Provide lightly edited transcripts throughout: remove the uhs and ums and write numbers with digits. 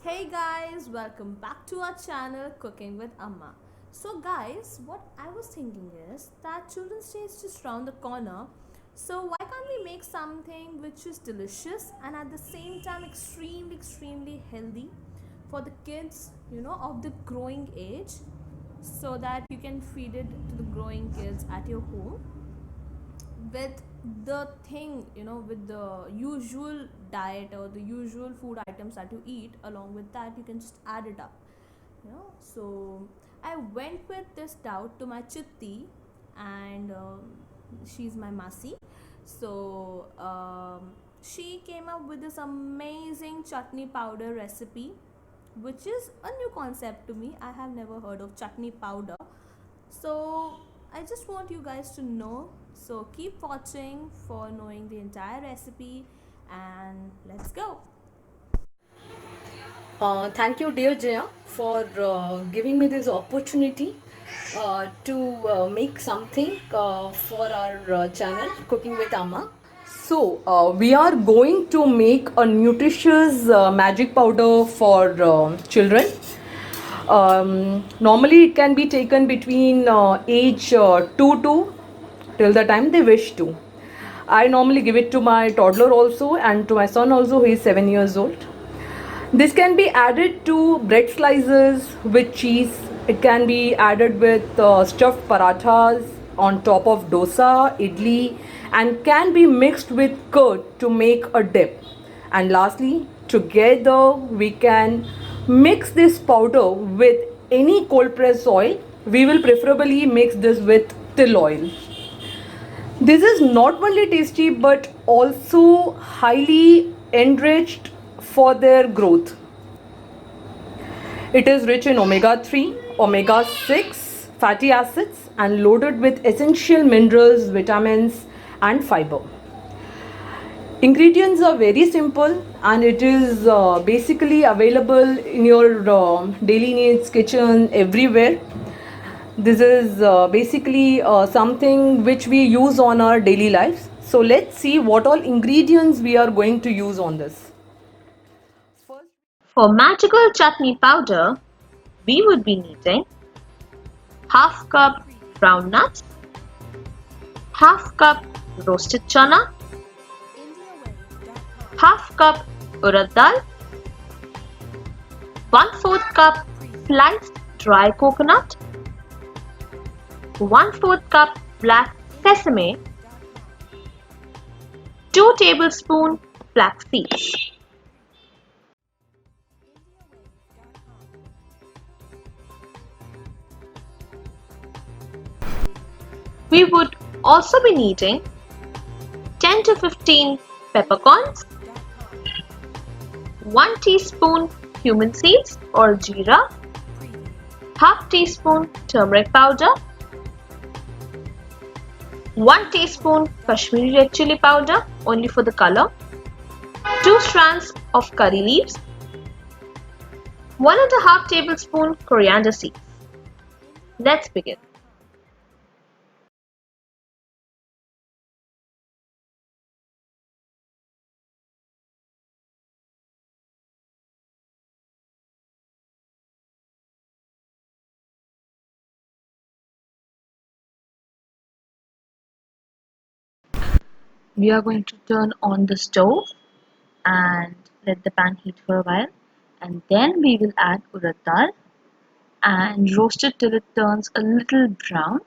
Hey guys, welcome back to our channel Cooking with Amma. So guys, what I was thinking is that Children's Day is just round the corner. So why can't we make something which is delicious and at the same time extremely healthy for the kids, of the growing age, so that you can feed it to the growing kids at your home with the thing, with the usual diet or the usual food items that you eat. Along with that, you can just add it up. So I went with this doubt to my chitti, and she's my masi. So she came up with this amazing chutney powder recipe, which is a new concept to me. I have never heard of chutney powder. So I just want you guys to know. So keep watching for knowing the entire recipe, and let's go. Thank you, dear Jaya, for giving me this opportunity to make something for our channel, Cooking with Amma. So, we are going to make a nutritious magic powder for children. Normally, it can be taken between age 2 to till the time they wish to. I normally give it to my toddler also and to my son also, who is 7 years old. This can be added to bread slices with cheese. It can be added with stuffed parathas on top of dosa, idli, and can be mixed with curd to make a dip. And lastly, together we can mix this powder with any cold press oil. We will preferably mix this with till oil. This is not only tasty but also highly enriched for their growth. It is rich in omega 3, omega 6 fatty acids and loaded with essential minerals, vitamins, and fiber. Ingredients are very simple and it is basically available in your daily needs kitchen everywhere. This is basically something which we use on our daily lives. So let's see what all ingredients we are going to use on this. For magical chutney powder, we would be needing half cup ground nuts, half cup roasted chana, half cup urad dal, 1/4 cup sliced dry coconut, 1/4 cup black sesame, 2 tablespoons flax seeds. We would also be needing 10 to 15 peppercorns, 1 teaspoon cumin seeds or jeera, half teaspoon turmeric powder, 1 teaspoon Kashmiri red chilli powder only for the color, 2 strands of curry leaves, 1.5 tablespoon coriander seeds. Let's begin. We are going to turn on the stove and let the pan heat for a while, and then we will add urad dal and roast it till it turns a little brown.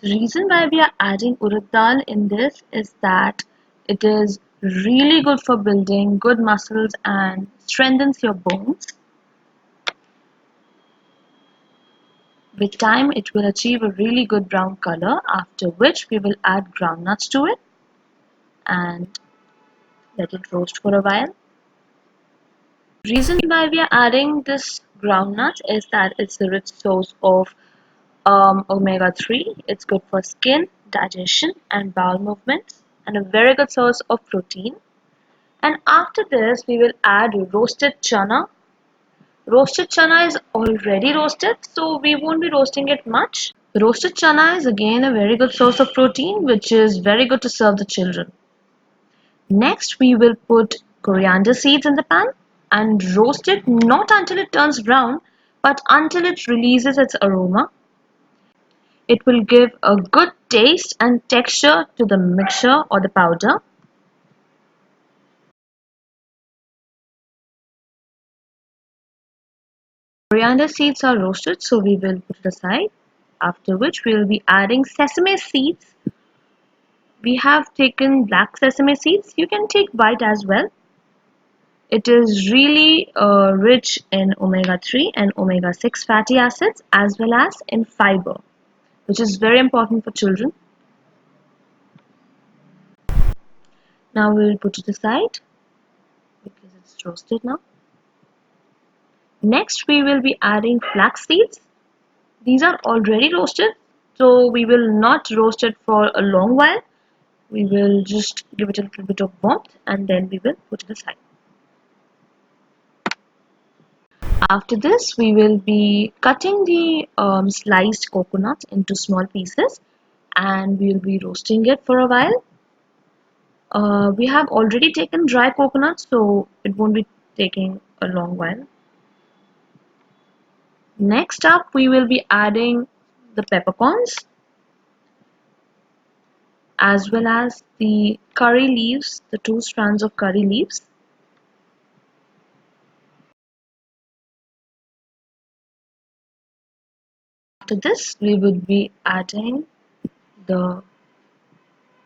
The reason why we are adding urad dal in this is that it is really good for building good muscles and strengthens your bones. With time it will achieve a really good brown color, after which we will add groundnuts to it and let it roast for a while. The reason why we are adding this groundnut is that it's a rich source of omega 3. It's good for skin, digestion, and bowel movements, and a very good source of protein. And after this, we will add roasted chana. Roasted chana is already roasted, so we won't be roasting it much. Roasted chana is again a very good source of protein, which is very good to serve the children. Next, we will put coriander seeds in the pan. and roast it not until it turns brown, but until it releases its aroma. It will give a good taste and texture to the mixture or the powder. Coriander seeds are roasted, so we will put it aside. After which we will be adding sesame seeds. We have taken black sesame seeds. You can take white as well. It is really rich in omega-3 and omega-6 fatty acids as well as in fiber, which is very important for children. Now we will put it aside because it's roasted now. Next we will be adding flax seeds. These are already roasted, so we will not roast it for a long while. We will just give it a little bit of warmth and then we will put it aside. After this, we will be cutting the sliced coconut into small pieces and we will be roasting it for a while. We have already taken dry coconut, so it won't be taking a long while. Next up, we will be adding the peppercorns as well as the curry leaves, the 2 strands of curry leaves. After this, we would be adding the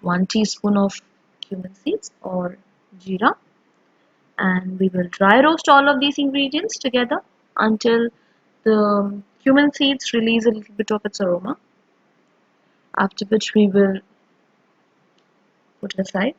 1 teaspoon of cumin seeds or jeera, and we will dry roast all of these ingredients together until the cumin seeds release a little bit of its aroma, after which we will put it aside.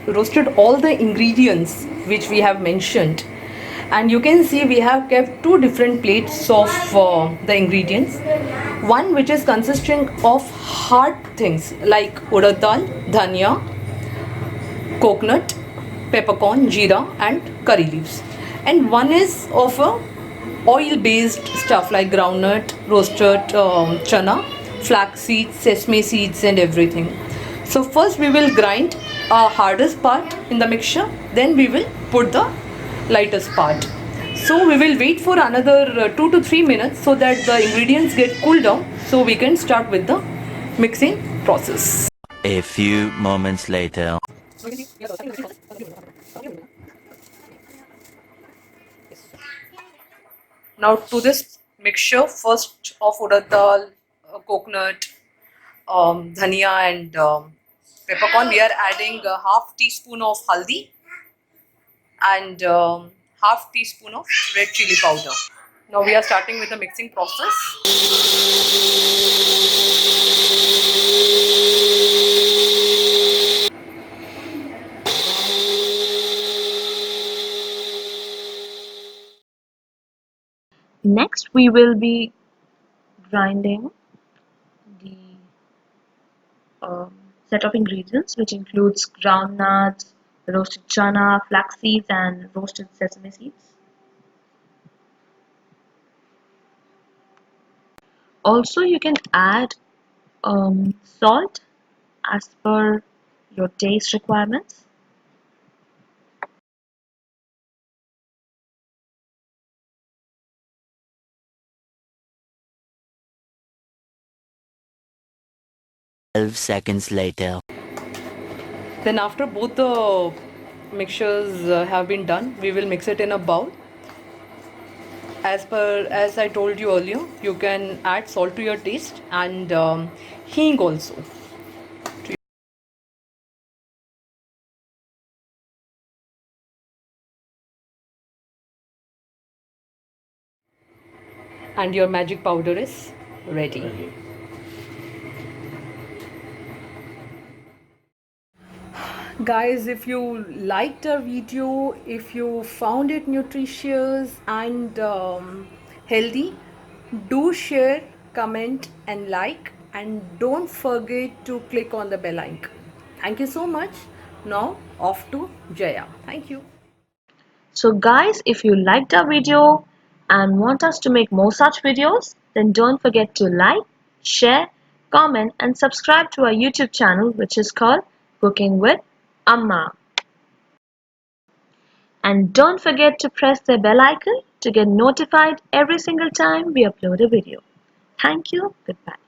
Roasted all the ingredients which we have mentioned, and you can see we have kept 2 different plates of the ingredients. One which is consisting of hard things like urad dal, dhania, coconut, peppercorn, jeera and curry leaves, and one is of a oil based stuff like groundnut, roasted chana, flax seeds, sesame seeds and everything. So first we will grind hardest part in the mixture, then we will put the lightest part. So we will wait for another 2 to 3 minutes so that the ingredients get cooled down, so we can start with the mixing process. A few moments later. Now to this mixture, first of urad dal, coconut, dhania and peppercorn, we are adding a half teaspoon of haldi and half teaspoon of red chili powder. Now we are starting with the mixing process. Next, we will be grinding the set of ingredients, which includes groundnuts, roasted chana, flax seeds, and roasted sesame seeds. Also, you can add salt as per your taste requirements. Seconds later. Then after both the mixtures have been done, we will mix it in a bowl. As I told you earlier, you can add salt to your taste and hing also. And your magic powder is ready. Guys, if you liked our video, if you found it nutritious and healthy, do share, comment and like, and don't forget to click on the bell icon. Thank you so much. Now off to Jaya. Thank you. So guys, if you liked our video and want us to make more such videos, then don't forget to like, share, comment and subscribe to our YouTube channel, which is called Cooking with Amma. And don't forget to press the bell icon to get notified every single time we upload a video. Thank you. Goodbye.